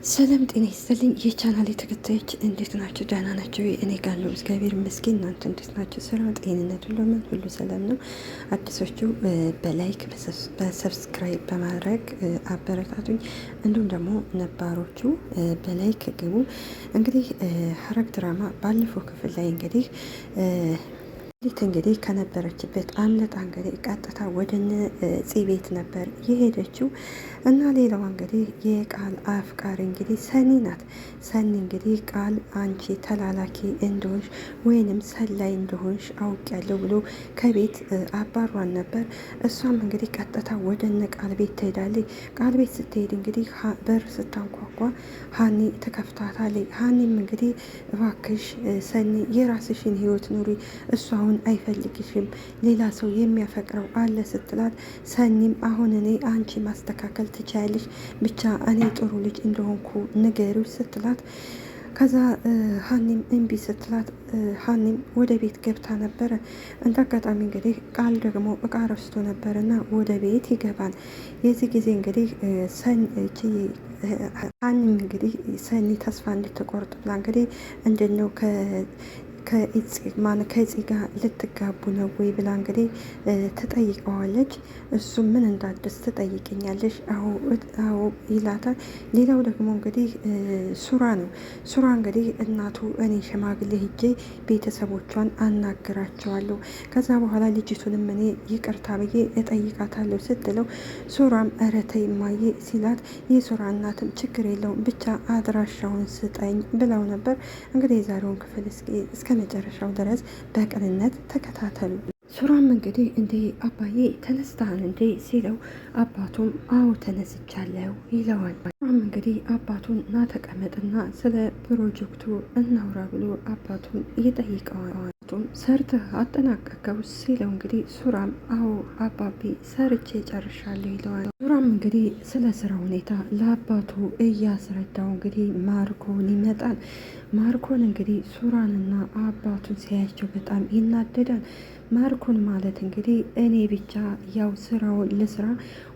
ሰላም ጤና ይስጥልኝ የቻናሌ ተከታዮች እንዴት ናቸው? ደህና ናቸው? እኔ ጋር ነው እግዚአብሔር ይመስገን። እናንተ እንዴት ናቸው? ስራ፣ ጤንነት ሁሉ ሰላም ነው? አዲሶቹ በላይክ በሰብስክራይብ በማድረግ አበረታቱኝ። እንዲሁም ደግሞ ነባሮቹ በላይክ ግቡ። እንግዲህ ሐረግ ድራማ ባለፈው ክፍል ላይ እንግዲህ ከነበረችበት አምልጣ እንግዲህ ቀጥታ ወደ ፂ ቤት ነበር የሄደችው እና ሌላዋ እንግዲህ የቃል አፍቃሪ እንግዲህ ሰኒ ናት። ሰኒ እንግዲህ ቃል አንቺ ተላላኪ እንደሆንሽ ወይንም ሰላይ እንደሆንሽ አውቄያለሁ ብሎ ከቤት አባሯን ነበር። እሷም እንግዲህ ቀጥታ ወደ ቃል ቤት ትሄዳለች። ቃል ቤት ስትሄድ እንግዲህ በር ስታንኳኳ ሀኒ ትከፍታታለች። ሀኒም እንግዲህ እባክሽ ሰኒ የራስሽን ህይወት ኑሪ፣ እሷ አሁን አይፈልግሽም፣ ሌላ ሰው የሚያፈቅረው አለ ስትላት፣ ሰኒም አሁን እኔ አንቺ ማስተካከል ትችያለሽ፣ ብቻ እኔ ጥሩ ልጅ እንደሆንኩ ንገሪው ስትላት፣ ከዛ ሀኒም እምቢ ስትላት ሀኒም ወደ ቤት ገብታ ነበረ። እንደ አጋጣሚ እንግዲህ ቃል ደግሞ እቃ ረስቶ ነበርና ወደ ቤት ይገባል። የዚህ ጊዜ እንግዲህ ሀኒም እንግዲህ ሰኒ ተስፋ እንድትቆርጥ ብላ እንግዲህ እንድነው ከፂ ጋር ልትጋቡ ነው ወይ ብላ እንግዲህ ትጠይቀዋለች። እሱ ምን እንዳደስ ትጠይቅኛለሽ? አዎ ይላታል። ሌላው ደግሞ እንግዲህ ሱራ ነው። ሱራ እንግዲህ እናቱ እኔ ሽማግሌ ሂጄ ቤተሰቦቿን አናግራቸዋለሁ፣ ከዛ በኋላ ልጅቱንም እኔ ይቅርታ ብዬ እጠይቃታለሁ ስትለው፣ ሱራም ኧረ ተይ እማዬ ሲላት፣ የሱራ እናትም ችግር የለውም ብቻ አድራሻውን ስጠኝ ብለው ነበር። እንግዲህ የዛሬውን ክፍል እስከ መጨረሻው ድረስ በቅንነት ተከታተሉ። ሱራም እንግዲህ እንዴ አባዬ ተነስተሃል እንዴ ሲለው፣ አባቱም አዎ ተነስቻለሁ ይለዋል። ሱራም እንግዲህ አባቱን ና ተቀመጥና ስለ ፕሮጀክቱ እናውራ ብሎ አባቱን ይጠይቀዋል። ሰርተህ አጠናቀቀው ሲለው እንግዲህ ሱራም አዎ አባቤ ሰርቼ ጨርሻለሁ ይለዋል። ሱራም እንግዲህ ስለ ስራ ሁኔታ ለአባቱ እያስረዳው እንግዲህ ማርኮን ይመጣል። ማርኮን እንግዲህ ሱራንና አባቱን ሲያያቸው በጣም ይናደዳል። ማርኮን ማለት እንግዲህ እኔ ብቻ ያው ስራውን ልስራ፣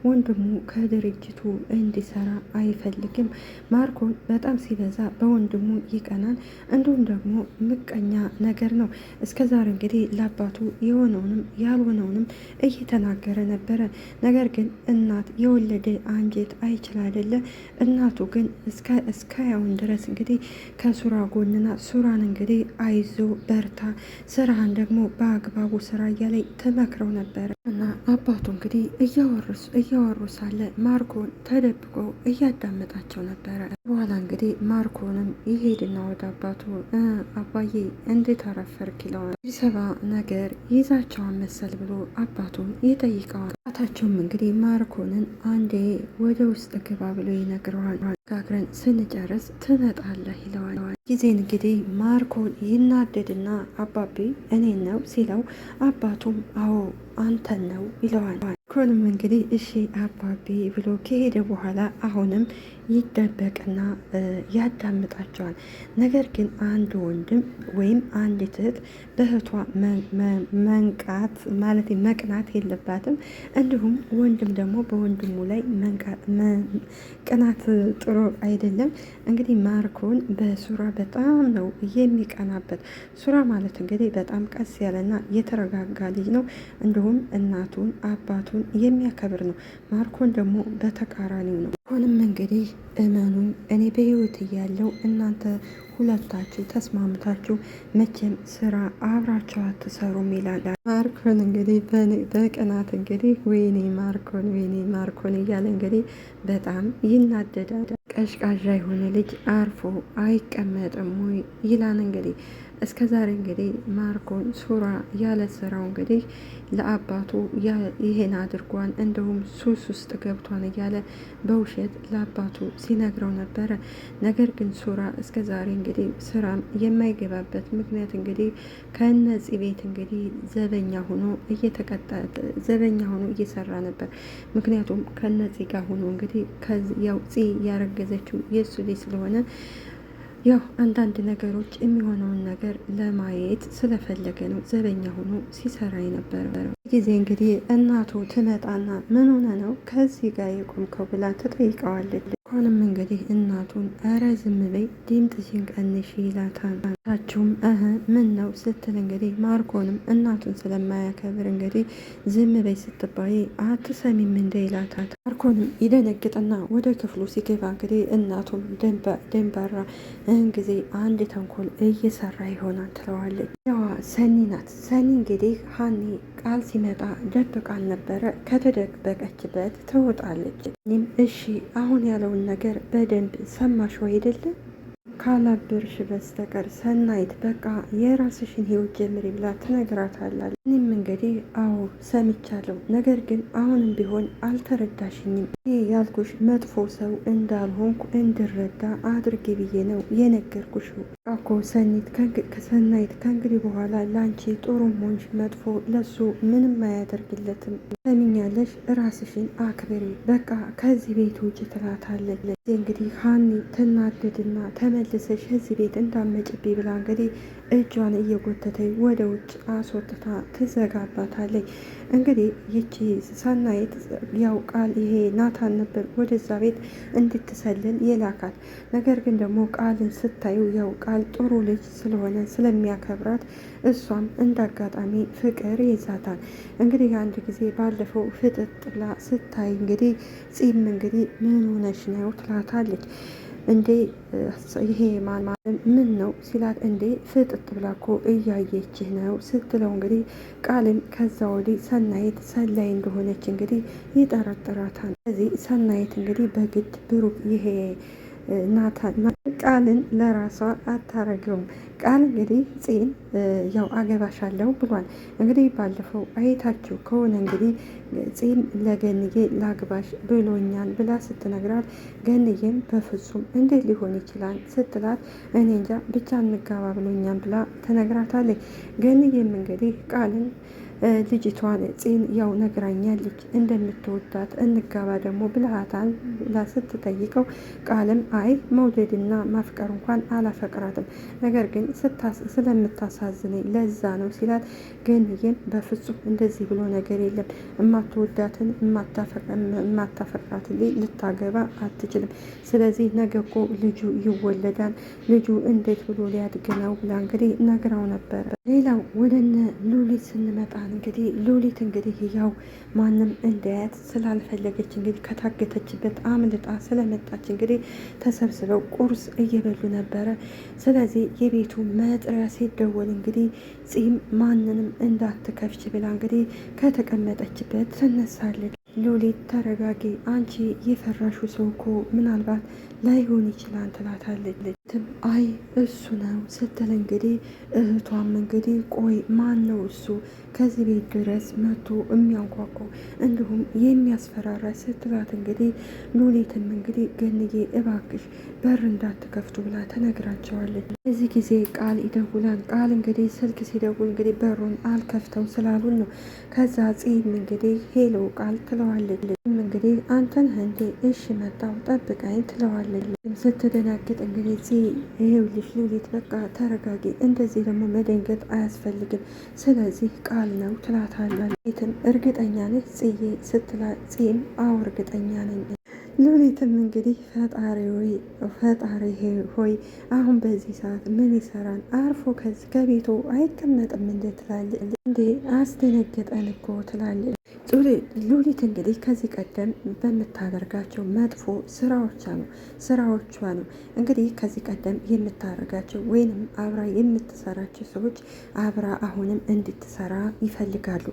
ወንድሙ ከድርጅቱ እንዲሰራ አይፈልግም። ማርኮን በጣም ሲበዛ በወንድሙ ይቀናል። እንዲሁም ደግሞ ምቀኛ ነገር ነው። እስከዛሬ እንግዲህ ለአባቱ የሆነውንም ያልሆነውንም እየተናገረ ነበረ። ነገር ግን እናት የወለደ አንጀት አይችል አይደለ? እናቱ ግን እስካሁን ድረስ እንግዲህ ከሱራ ጎንና ሱራን እንግዲህ አይዞ በርታ፣ ስራህን ደግሞ በአግባቡ ስራ እያለኝ ተመክረው ነበረ እና አባቱ እንግዲህ እያወሩ ሳለ ማርኮን ተደብቆ እያዳመጣቸው ነበረ። በኋላ እንግዲህ ማርኮንም ይሄድና ወደ አባቱ አባዬ እንዴት አረፈርክ ይለዋል። ሰባ ነገር ይዛቸዋን መሰል ብሎ አባቱን ይጠይቀዋል። አባታቸውም እንግዲህ ማርኮንን አንዴ ወደ ውስጥ ግባ ብሎ ይነግረዋል። ጋግረን ስንጨርስ ትመጣለህ ይለዋል። ጊዜ እንግዲህ ማርኮን ይናደድና አባቤ እኔን ነው ሲለው፣ አባቱም አዎ አንተን ነው ይለዋል። ማርኮንም እንግዲህ እሺ አባቤ ብሎ ከሄደ በኋላ አሁንም ይደበቅና ያዳምጣቸዋል። ነገር ግን አንድ ወንድም ወይም አንዲት እህት በእህቷ መንቃት ማለት መቅናት የለባትም። እንዲሁም ወንድም ደግሞ በወንድሙ ላይ ቅናት ጥሩ አይደለም። እንግዲህ ማርኮን በሱራ በጣም ነው የሚቀናበት። ሱራ ማለት እንግዲህ በጣም ቀስ ያለና የተረጋጋ ልጅ ነው። እንዲሁም እናቱን አባቱን የሚያከብር ነው። ማርኮን ደግሞ በተቃራኒው ነው። አሁንም እንግዲህ እመኑኝ እኔ በህይወት እያለው እናንተ ሁለታችሁ ተስማምታችሁ መቼም ስራ አብራችሁ አትሰሩም ይላል። ማርኮን እንግዲህ በቅናት እንግዲህ ወይኔ ማርኮን እያለ እንግዲህ በጣም ይናደዳል። ቀዥቃዣ የሆነ ልጅ አርፎ አይቀመጥም ወይ ይላል። እንግዲህ እስከ ዛሬ እንግዲህ ማርኮን ሱራ ያለ ስራው እንግዲህ ለአባቱ ይሄን አድርጓን እንዲሁም ሱስ ውስጥ ገብቷን እያለ በውሸት ለአባቱ ሲነግረው ነበረ። ነገር ግን ሱራ እስከ ዛሬ እንግዲህ ስራም የማይገባበት ምክንያት እንግዲህ ከነፂ ቤት እንግዲህ ዘበኛ ሆኖ እየሰራ ነበር። ምክንያቱም ከነፂ ጋር ሆኖ እንግዲህ ያው ፂ ያረገዘችው የእሱ ልጅ ስለሆነ ያው አንዳንድ ነገሮች የሚሆነውን ነገር ለማየት ስለፈለገ ነው ዘበኛ ሆኖ ሲሰራ የነበረ። ጊዜ እንግዲህ እናቱ ትመጣና ምን ሆነ ነው ከዚህ ጋር የቆምከው ብላ ትጠይቀዋለች። አሁንም እንግዲህ እናቱን ኧረ ዝም በይ ድምፅሽን ቀንሽ ይላታል። ታችሁም ምን ነው ስትል እንግዲህ ማርኮንም እናቱን ስለማያከብር እንግዲህ ዝም በይ ስትባይ አትሰሚም እንደ ይላታል። ማርኮንም ይደነግጥና ወደ ክፍሉ ሲገባ እንግዲህ እናቱም ደንባራ ጊዜ አንድ ተንኮል እየሰራ ይሆናል ትለዋለች። ያዋ ሰኒ ናት። ሰኒ እንግዲህ ሀኒ ቃል ሲመጣ ደብቃል ነበረ ከተደበቀችበት ትወጣለች። እኔም እሺ አሁን ያለውን ነገር በደንብ ሰማሽ አይደለ? ካላበርሽ በስተቀር ሰናይት በቃ የራስሽን ህይወት ጀምሪ ብላ ትነግራታለች። እኔም እንግዲህ አዎ ሰምቻለሁ፣ ነገር ግን አሁንም ቢሆን አልተረዳሽኝም። ይህ ያልኩሽ መጥፎ ሰው እንዳልሆንኩ እንድረዳ አድርጌ ብዬ ነው የነገርኩሽ እኮ ሰናይት። ከእንግዲህ በኋላ ለአንቺ ጥሩም ሆንሽ መጥፎ ለሱ ምንም አያደርግለትም። ሰሚኛለሽ? ራስሽን አክብሪ፣ በቃ ከዚህ ቤት ውጭ ትላታለች። እንግዲህ ሀኒ ትናደድና ተመልሰሽ እዚህ ቤት እንዳመጭብኝ ብላ እንግዲህ እጇን እየጎተተኝ ወደ ውጭ አስወጥታ ትዘጋባታለች። እንግዲህ ይቺ ሰናይት ያው ቃል ይሄ ናታን ነበር ወደዛ ቤት እንድትሰልል የላካት። ነገር ግን ደግሞ ቃልን ስታዩ ያው ቃል ጥሩ ልጅ ስለሆነ ስለሚያከብራት እሷም እንዳጋጣሚ ፍቅር ይዛታል። እንግዲህ አንድ ጊዜ ባለፈው ፍጥጥ ብላ ስታይ እንግዲህ ጺም እንግዲህ ምን ሆነሽ ነው ትላታለች። እንዴ ይሄ ምን ነው ሲላት፣ እንዴ ፍጥጥ ብላ እኮ እያየችህ ነው ስትለው እንግዲህ ቃልም ከዛ ወዲህ ሰናይት ሰላይ እንደሆነች እንግዲህ ይጠረጥራታል። ስለዚህ ሰናይት እንግዲህ በግድ ብሩክ ይሄ ናታን ቃልን ለራሷ አታረገውም። ቃል እንግዲህ ጺን ያው አገባሻለሁ ብሏል። እንግዲህ ባለፈው አይታችሁ ከሆነ እንግዲህ ጺን ለገንዬ ላግባሽ ብሎኛል ብላ ስትነግራት ገንዬም በፍጹም እንዴት ሊሆን ይችላል ስትላት እኔ እንጃ ብቻ እንጋባ ብሎኛል ብላ ተነግራታለች። ገንዬም እንግዲህ ቃልን ልጅቷን ጺን ያው ነግራኛለች እንደምትወዳት እንጋባ ደግሞ ብልሃታን ብላ ስትጠይቀው ቃልም አይ መውደድና ማፍቀር እንኳን አላፈቅራትም፣ ነገር ግን ስለምታሳዝነኝ ለዛ ነው ሲላት፣ ገንዬም በፍጹም እንደዚህ ብሎ ነገር የለም የማትወዳትን የማታፈቅራትን ልታገባ አትችልም። ስለዚህ ነገ እኮ ልጁ ይወለዳል፣ ልጁ እንዴት ብሎ ሊያድግ ነው ብላ እንግዲህ ነግራው ነበር። ሌላው ወደነ ሉሊት ስንመጣ እንግዲህ ሉሊት እንግዲህ ያው ማንም እንዳያት ስላልፈለገች እንግዲህ ከታገተችበት አምልጣ ስለመጣች እንግዲህ ተሰብስበው ቁርስ እየበሉ ነበረ። ስለዚህ የቤቱ መጥሪያ ሲደወል እንግዲህ ጺም ማንንም እንዳትከፍች ብላ እንግዲህ ከተቀመጠችበት ትነሳለች። ሉሊት ተረጋጊ፣ አንቺ የፈራሹ ሰው እኮ ምናልባት ላይሆን ይችላል ትላታለች። አይ እሱ ነው ስትል እንግዲህ እህቷም እንግዲህ ቆይ ማን ነው እሱ ከዚህ ቤት ድረስ መጥቶ የሚያንኳኳ እንዲሁም የሚያስፈራራ ስትላት እንግዲህ ሉሊትም እንግዲህ ገንዬ እባክሽ በር እንዳትከፍቱ ብላ ተነግራቸዋለች። እዚህ ጊዜ ቃል ይደውላል። ቃል እንግዲህ ስልክ ሲደውል እንግዲህ በሩን አልከፍተው ስላሉን ነው። ከዛ ጺም እንግዲህ ሄሎ ቃል ትለዋለች። እንግዲህ አንተን እንዴ እሺ መጣው ጠብቀኝ ትለዋለች። ስትደናግጥ እንግዲህ ይኸውልሽ ሉሊት በቃ ተረጋጊ፣ እንደዚህ ደግሞ መደንገጥ አያስፈልግም፣ ስለዚህ ቃል ነው ትላታለች። ሉሊትም እርግጠኛ ነች ጽዬ ስትላት ጺም አዎ እርግጠኛ ነኝ። ሉሊትም እንግዲህ ፈጣሪ ሆይ አሁን በዚህ ሰዓት ምን ይሰራል? አርፎ ከዚህ ከቤቱ አይቀመጥም እንዴ ትላለች። እንዴ አስደነገጠን እኮ ትላለች። ሉሊት እንግዲህ ከዚህ ቀደም በምታደርጋቸው መጥፎ ስራዎቿ ነው እንግዲህ ከዚህ ቀደም የምታደርጋቸው ወይንም አብራ የምትሰራቸው ሰዎች አብራ አሁንም እንድትሰራ ይፈልጋሉ።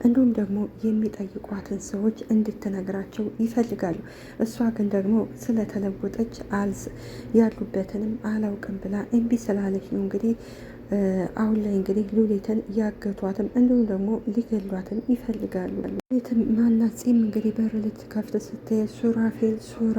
እንዲሁም ደግሞ የሚጠይቋትን ሰዎች እንድትነግራቸው ይፈልጋሉ። እሷ ግን ደግሞ ስለተለወጠች ያሉበትንም አላውቅም ብላ እምቢ ስላለች ነው እንግዲህ አሁን ላይ እንግዲህ ሉሊትን ያገቷትም እንዲሁም ደግሞ ሊገሏትም ይፈልጋሉ። ሉሊትም ማናት ጺም እንግዲህ በር ልትከፍት ስትይ ሱራ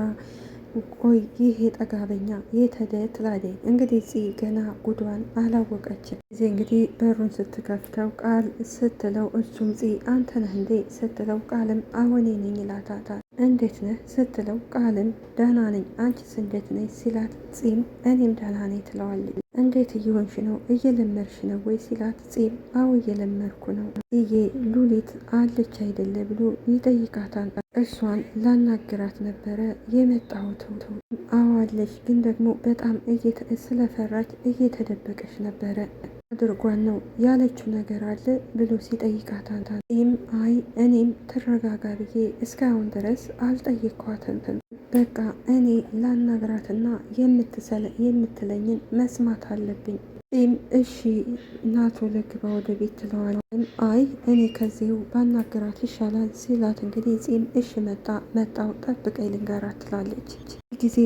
ቆይ ይሄ ጠጋበኛ የተደ ትላለች። እንግዲህ ጺ ገና ጉዷን አላወቀችም። እዚህ እንግዲህ በሩን ስትከፍተው ቃል ስትለው እሱም ጺ አንተ ነህ እንዴ ስትለው ቃልም አሁኔ ነኝ ይላታታል። እንዴት ነህ ስትለው ቃልም ደህና ነኝ አንቺስ እንዴት ነኝ ሲላት ጺም እኔም ደህና ነኝ ትለዋለች። እንዴት እየሆንሽ ነው? እየለመድሽ ነው ወይ ሲላት ጺም አዎ እየለመድኩ ነው እዬ ሉሊት አለች አይደለ ብሎ ይጠይቃታል። እሷን ላናግራት ነበረ የመጣሁት። አዎ አለች፣ ግን ደግሞ በጣም ስለፈራች እየተደበቀች ነበረ። አድርጓን ነው ያለችው ነገር አለ ብሎ ሲጠይቃታል። ይህም አይ እኔም ትረጋጋ ብዬ እስካሁን ድረስ አልጠየቅኳትም። በቃ እኔ ላናግራትና የምትለኝን መስማት አለብኝ። ጺም እሺ ናቶ ለግባ ወደ ቤት ትለዋለች። አይ እኔ ከዚሁ ባናገራት ይሻላል ሲላት እንግዲህ ጺም እሺ መጣው ጠብቀኝ ልንገራት ትላለች። ጊዜ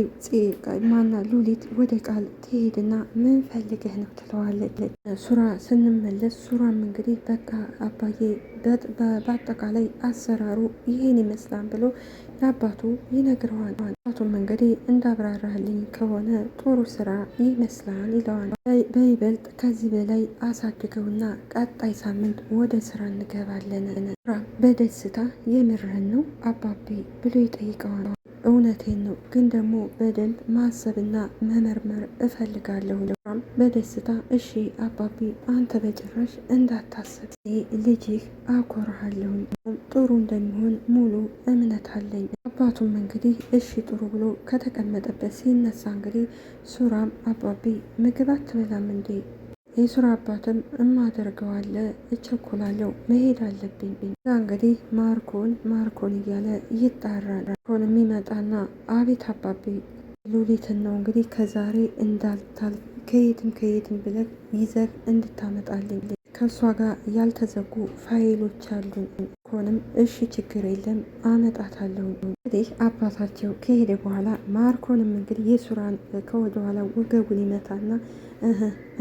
ማና ሉሊት ወደ ቃል ትሄድና ምን ፈልገህ ነው ትለዋለች። ሱራ ስንመለስ ሱራም እንግዲህ በቃ አባዬ በአጠቃላይ አሰራሩ ይሄን ይመስላል ብሎ ለአባቱ ይነግረዋል። አባቱም እንግዲህ እንዳብራራልኝ ከሆነ ጥሩ ስራ ይመስላል ይለዋል። በይበልጥ ከዚህ በላይ አሳድገውና ቀጣይ ሳምንት ወደ ስራ እንገባለን። ሱራ በደስታ የምርህን ነው አባቤ ብሎ ይጠይቀዋል። እውነቴን ነው፣ ግን ደግሞ በደንብ ማሰብና መመርመር እፈልጋለሁ። በደስታ እሺ አባቢ አንተ በጭራሽ እንዳታስብ፣ ልጅህ አኮርሃለሁ፣ ጥሩ እንደሚሆን ሙሉ እምነት አለኝ። አባቱም እንግዲህ እሺ ጥሩ ብሎ ከተቀመጠበት ሲነሳ እንግዲህ ሱራም አባቢ ምግብ አትበላም እንዴ? የሱራ አባትም እማደርገዋለ እቸኩላለሁ፣ መሄድ አለብኝ። እንግዲህ ማርኮን እያለ ይጣራል። ማርኮን የሚመጣና አቤት አባቤ ሉሊትን ነው እንግዲህ ከዛሬ እንዳልታል ከየትም ብለህ ይዘህ እንድታመጣልኝ ከእሷ ጋር ያልተዘጉ ፋይሎች አሉ። ኮንም እሺ ችግር የለም አመጣታለሁ። እንግዲህ አባታቸው ከሄደ በኋላ ማርኮንም እንግዲህ የሱራን ከወደኋላ ወገቡን ይመታና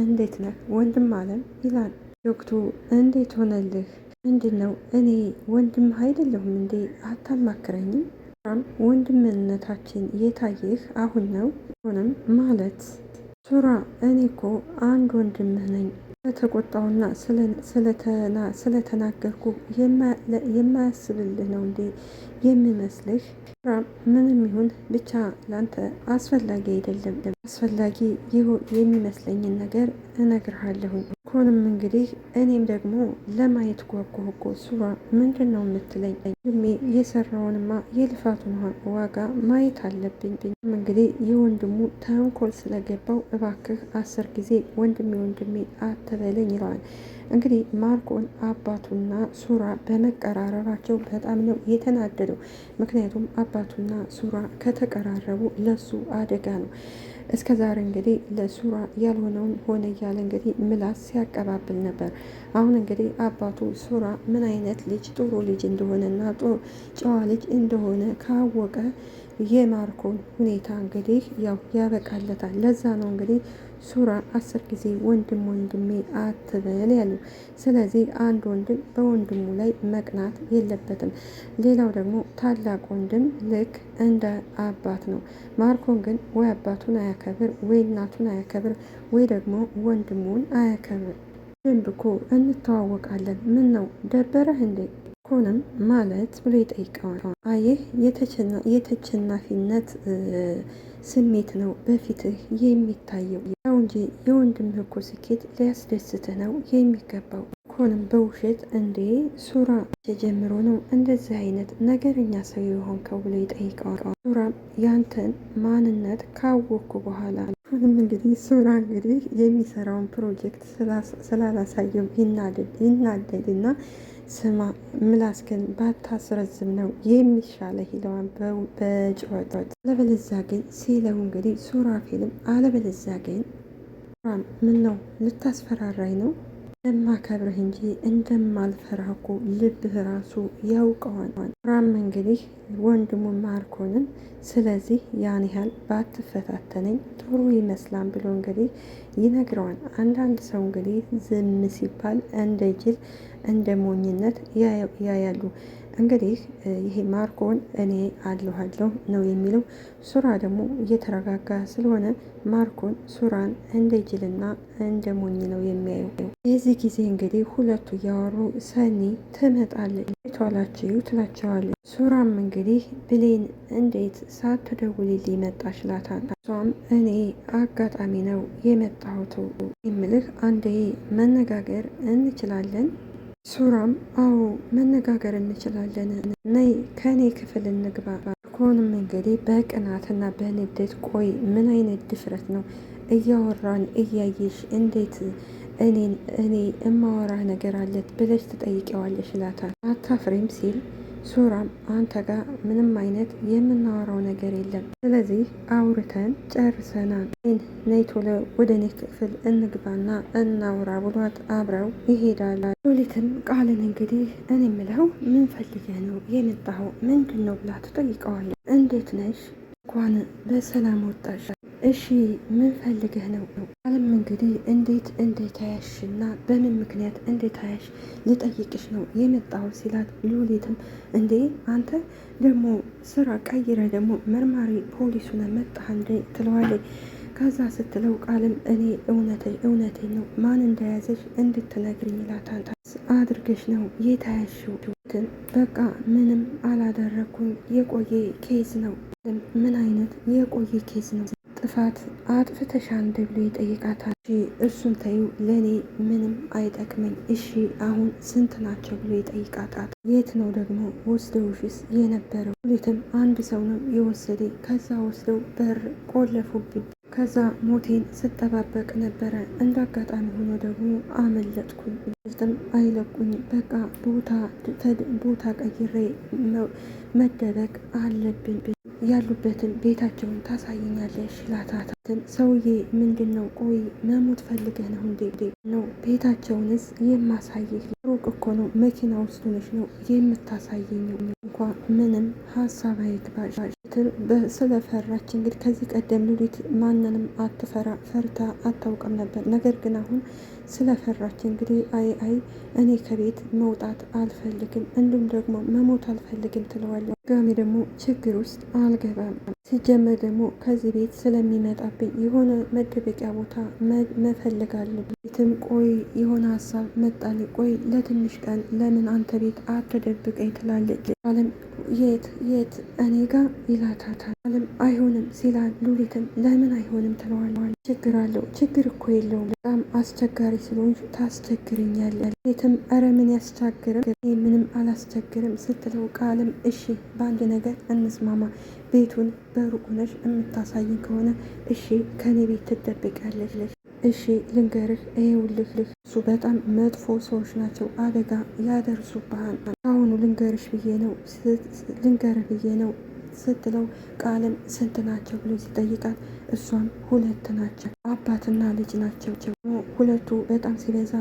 እንዴት ነህ ወንድም አለም ይላል። ዶክተሩ እንዴት ሆነልህ? ምንድን ነው? እኔ ወንድም አይደለሁም እንዴ? አታማክረኝም? ወንድምነታችን የታየህ አሁን ነው? ሆነም ማለት ሱራ እኔ እኮ አንድ ወንድምህ ነኝ። ስለተቆጣውና ስለተናገርኩ የማያስብልህ ነው እንዴ የሚመስልህ? ምንም ይሁን ብቻ ላንተ አስፈላጊ አይደለም። አስፈላጊ የሚመስለኝን ነገር እነግርሃለሁ። ኮንም እንግዲህ እኔም ደግሞ ለማየት ጓጓሁ እኮ ሱራ ምንድን ነው የምትለኝ? ወንድሜ የሰራውንማ የልፋቱን ዋጋ ማየት አለብኝ። እንግዲህ የወንድሙ ተንኮል ስለገባው እባክህ 10 ጊዜ ወንድሜ አትበለኝ ይለዋል። እንግዲህ ማርኮን አባቱና ሱራ በመቀራረባቸው በጣም ነው የተናደደው። ምክንያቱም አባቱና ሱራ ከተቀራረቡ ለሱ አደጋ ነው። እስከ ዛሬ እንግዲህ ለሱራ ያልሆነውን ሆነ እያለ እንግዲህ ምላስ ሲያቀባብል ነበር። አሁን እንግዲህ አባቱ ሱራ ምን አይነት ልጅ ጥሩ ልጅ እንደሆነና ጨዋ ልጅ እንደሆነ ካወቀ የማርኮን ሁኔታ እንግዲህ ያው ያበቃለታል። ለዛ ነው እንግዲህ ሱራ 10 ጊዜ ወንድሜ አትበል ያሉ። ስለዚህ አንድ ወንድም በወንድሙ ላይ መቅናት የለበትም። ሌላው ደግሞ ታላቅ ወንድም ልክ እንደ አባት ነው። ማርኮን ግን ወይ አባቱን አያከብር፣ ወይ እናቱን አያከብር፣ ወይ ደግሞ ወንድሙን አያከብር። ደንብ እኮ እንተዋወቃለን፣ ምን ነው ደበረህ እንዴ? ኮንም ማለት ብሎ ይጠይቀዋል። አየህ የተሸናፊነት ስሜት ነው በፊትህ የሚታየው ያው እንጂ የወንድምህ እኮ ስኬት ሊያስደስትህ ነው የሚገባው። ኮንም በውሸት እንዴ ሱራ ጀምሮ ነው እንደዚህ አይነት ነገረኛ ሰው የሆንከው ብሎ ይጠይቀዋል። ሱራም ያንተን ማንነት ካወቅኩ በኋላ ሁንም እንግዲህ ሱራ እንግዲህ የሚሰራውን ፕሮጀክት ስላላሳየው ይናደድና ስማ ምላስክን ባታስረዝም ነው የሚሻለ ይለዋል በጭወት። አለበለዚያ ግን ሲለው እንግዲህ ሱራፌልም አለበለዚያ ግን ምን ነው ልታስፈራራኝ ነው? እንደማከብርህ እንጂ እንደማልፈራህ እኮ ልብህ ራሱ ያውቀዋል። ሱራም እንግዲህ ወንድሙ ማርኮንን ስለዚህ ያን ያህል ባትፈታተነኝ ጥሩ ይመስላል ብሎ እንግዲህ ይነግረዋል። አንዳንድ ሰው እንግዲህ ዝም ሲባል እንደ ጅል እንደ ሞኝነት ያያሉ። እንግዲህ ይሄ ማርኮን እኔ አለሁ ነው የሚለው። ሱራ ደግሞ እየተረጋጋ ስለሆነ ማርኮን ሱራን እንደ ጅልና እንደ ሞኝ ነው የሚያየው። የዚህ ጊዜ እንግዲህ ሁለቱ እያወሩ ሰኒ ትመጣለች። እንዴት ዋላችሁ ትላቸዋለች። ሱራም እንግዲህ ብሌን እንዴት ሳትደውልልኝ መጣሽ ይላታል። እሷም እኔ አጋጣሚ ነው የመጣሁት የምልህ አንዴ መነጋገር እንችላለን? ሱራም አዎ መነጋገር እንችላለን፣ ነይ ከኔ ክፍል እንግባ። ማርኮንም እንግዲህ በቅናትና በንዴት ቆይ ምን አይነት ድፍረት ነው እያወራን እያየሽ እንዴት እኔ እማወራ ነገር አለት ብለሽ ትጠይቀዋለሽ ይላታል። አታፍሬም ሲል ሱራም አንተ ጋር ምንም አይነት የምናወራው ነገር የለም፣ ስለዚህ አውርተን ጨርሰናል፣ ነይ ቶሎ ወደ እኔ ክፍል እንግባና እናውራ ብሏት አብረው ይሄዳል። ሉሊትም ቃልን እንግዲህ እኔ የምለው ምን ፈልገህ ነው የመጣኸው ምንድን ነው ብላ ትጠይቀዋለች። እንዴት ነሽ እንኳን በሰላም ወጣሽ፣ እሺ ምን ፈልገህ ነው? ቃልም እንግዲህ እንዴት አያሽና በምን ምክንያት እንዴት አያሽ ልጠይቅሽ ነው የመጣው ሲላት፣ ሉሊትም እንዴ አንተ ደግሞ ስራ ቀይረ ደግሞ መርማሪ ፖሊሱ ነው መጣህ እንዴ ትለዋለች። ከዛ ስትለው ቃልም እኔ እውነቴ ነው ማን እንደያዘሽ እንድትነግርኝ ይላታል። አድርገሽ ነው የታያሽው? በቃ ምንም አላደረኩኝ የቆየ ኬዝ ነው። ምን አይነት የቆየ ኬዝ ነው? ጥፋት አጥፍተሻል ብሎ ይጠይቃታል። እሺ እሱን ተዩ ለእኔ ምንም አይጠቅመኝ፣ እሺ አሁን ስንት ናቸው ብሎ ይጠይቃታል። የት ነው ደግሞ ወስደውሽስ የነበረው? ሉሊትም አንድ ሰው ነው የወሰደ፣ ከዛ ወስደው በር ቆለፉብኝ፣ ከዛ ሞቴን ስጠባበቅ ነበረ፣ እንደ አጋጣሚ ሆኖ ደግሞ አመለጥኩኝ፣ ልትም አይለቁኝ፣ በቃ ቦታ ቀይሬ መደበቅ አለብን፣ ያሉበትን ቤታቸውን ታሳየኛለሽ ይላታል። ሰውዬ ምንድን ነው ቆይ መሞት ፈልገህ ነው እንዴ ነው ቤታቸውንስ የማሳየህ? ሩቅ እኮ ነው መኪና ውስጥ ሆነሽ ነው የምታሳየኝ፣ እንኳ ምንም ሀሳብ አይግባሽ። ስለፈራች እንግዲህ ከዚህ ቀደም ሉሊት ማንንም ፈርታ አታውቅም ነበር። ነገር ግን አሁን ስለፈራች እንግዲህ አይ እኔ ከቤት መውጣት አልፈልግም እንዲሁም ደግሞ መሞት አልፈልግም ትለዋለች። ጋሚ ደግሞ ችግር ውስጥ አልገባም፣ ሲጀመር ደግሞ ከዚህ ቤት ስለሚመጣብኝ የሆነ መደበቂያ ቦታ መፈለግ አለብኝ። ቆይ የሆነ ሀሳብ መጣልኝ፣ ቆይ ለትንሽ ቀን ለምን አንተ ቤት አትደብቀኝ ትላለች። አለም የት እኔ ጋር ይላታታል። አለም አይሆንም ሲላል ሉሊትም ለምን አይሆንም ትለዋለች። ችግር አለው። ችግር እኮ የለውም በጣም አስቸጋሪ ስለሆንሽ ታስቸግርኛለች። ሉሊትም ኧረ ምን ያስቸግርም ምንም አላስቸግርም ስትለው ቃልም እሺ በአንድ ነገር እንስማማ፣ ቤቱን በሩቅ ሆነሽ የምታሳይኝ ከሆነ እሺ ከኔ ቤት ትደብቂያለሽ። እሺ ልንገርህ፣ ይኸውልህ እሱ በጣም መጥፎ ሰዎች ናቸው፣ አደጋ ያደርሱብሃል። አሁኑ ልንገርህ ብዬ ነው ስትለው ቃልም ስንት ናቸው ብሎ ሲጠይቃት እሷም 2 ናቸው፣ አባትና ልጅ ናቸው። ሁለቱ በጣም ሲበዛ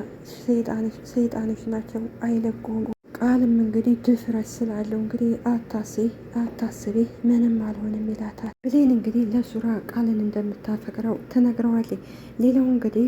ሰይጣኖች ናቸው፣ አይለቁም። ቃልም እንግዲህ ድፍረት ስላለው እንግዲህ አታስቢ ምንም አልሆንም ይላታል። ብሌን እንግዲህ ለሱራ ቃልን እንደምታፈቅረው ትነግረዋለች። ሌላው እንግዲህ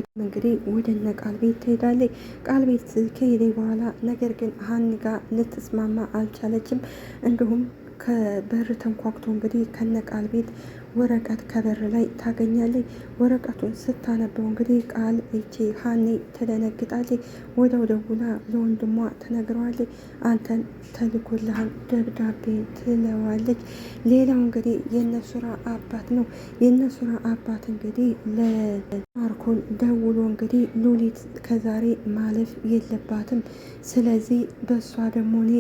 ወደ እነ ቃል ቤት ትሄዳለች። ቃል ቤት ከሄደ በኋላ ነገር ግን ሀኒ ጋር ልትስማማ አልቻለችም። እንዲሁም ከበር ተንኳክቶ እንግዲህ ከነ ቃል ቤት ወረቀት ከበር ላይ ታገኛለች። ወረቀቱን ስታነበው እንግዲህ ቃል እቺ ሀኒ ትደነግጣለች። ወደው ደውላ ለወንድሟ ትነግረዋለች። አንተን ተልኮልሃል ደብዳቤ ትለዋለች። ሌላው እንግዲህ የነሱራ አባት ነው። የነሱራ አባት እንግዲህ ለማርኮን ደውሎ እንግዲህ ሉሊት ከዛሬ ማለፍ የለባትም፣ ስለዚህ በእሷ ደግሞ እኔ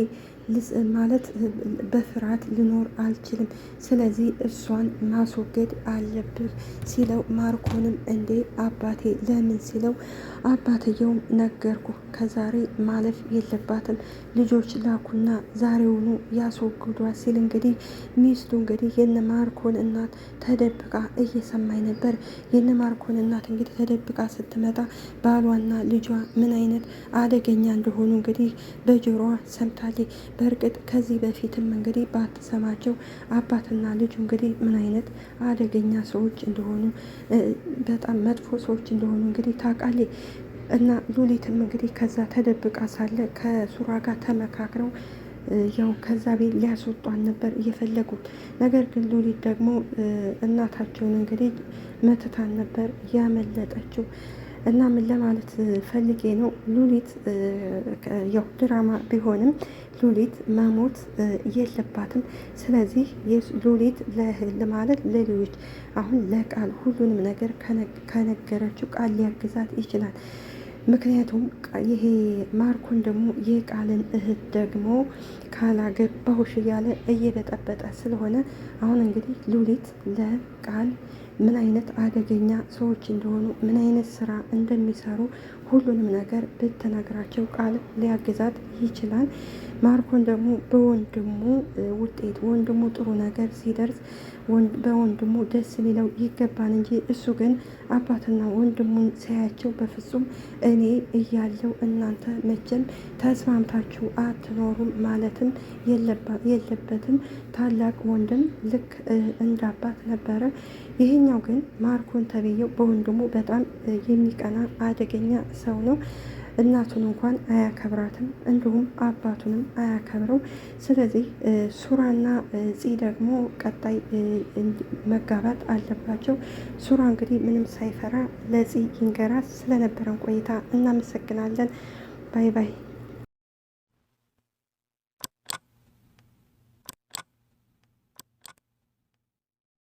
ማለት በፍርሃት ልኖር አልችልም፣ ስለዚህ እሷን ማስወገድ አለብህ ሲለው ማርኮንም እንዴ አባቴ ለምን ሲለው አባትየውም ነገርኩ ከዛሬ ማለፍ የለባትም ልጆች ላኩና ዛሬውኑ ያስወግዷት ሲል እንግዲህ ሚስቱ እንግዲህ የነ ማርኮን እናት ተደብቃ እየሰማኝ ነበር። የነ ማርኮን እናት እንግዲህ ተደብቃ ስትመጣ ባሏና ልጇ ምን አይነት አደገኛ እንደሆኑ እንግዲህ በጆሮዋ ሰምታለች። በእርግጥ ከዚህ በፊትም እንግዲህ ባትሰማቸው አባትና ልጁ እንግዲህ ምን አይነት አደገኛ ሰዎች እንደሆኑ በጣም መጥፎ ሰዎች እንደሆኑ እንግዲህ ታውቃለች። እና ሉሊትም እንግዲህ ከዛ ተደብቃ ሳለ ከሱራ ጋር ተመካክረው ያው ከዛ ቤት ሊያስወጧን ነበር እየፈለጉት። ነገር ግን ሉሊት ደግሞ እናታቸውን እንግዲህ መትታን ነበር ያመለጠችው። እና ምን ለማለት ፈልጌ ነው ሉሊት ያው ድራማ ቢሆንም ሉሊት መሞት የለባትም። ስለዚህ ሉሊት ለማለት ለሌሎች አሁን ለቃል ሁሉንም ነገር ከነገረችው ቃል ሊያግዛት ይችላል። ምክንያቱም ይሄ ማርኮን ደግሞ የቃልን እህት ደግሞ ካላገባሁሽ እያለ እየበጠበጠ ስለሆነ አሁን እንግዲህ ሉሊት ለቃል ምን አይነት አደገኛ ሰዎች እንደሆኑ ምን አይነት ስራ እንደሚሰሩ ሁሉንም ነገር ብትነግራቸው ቃል ሊያግዛት ይችላል። ማርኮን ደግሞ በወንድሙ ውጤት ወንድሙ ጥሩ ነገር ሲደርስ በወንድሙ ደስ ሊለው ይገባል እንጂ እሱ ግን አባትና ወንድሙን ሲያያቸው በፍጹም እኔ እያለው እናንተ መቼም ተስማምታችሁ አትኖሩም ማለትም የለበትም። ታላቅ ወንድም ልክ እንደ አባት ነበረ። ይሄኛው ግን ማርኮን ተብዬው በወንድሙ በጣም የሚቀና አደገኛ ሰው ነው። እናቱን እንኳን አያከብራትም፣ እንዲሁም አባቱንም አያከብረው። ስለዚህ ሱራና ፂ ደግሞ ቀጣይ መጋባት አለባቸው። ሱራ እንግዲህ ምንም ሳይፈራ ለፂ ይንገራት። ስለነበረን ቆይታ እናመሰግናለን። ባይ ባይ።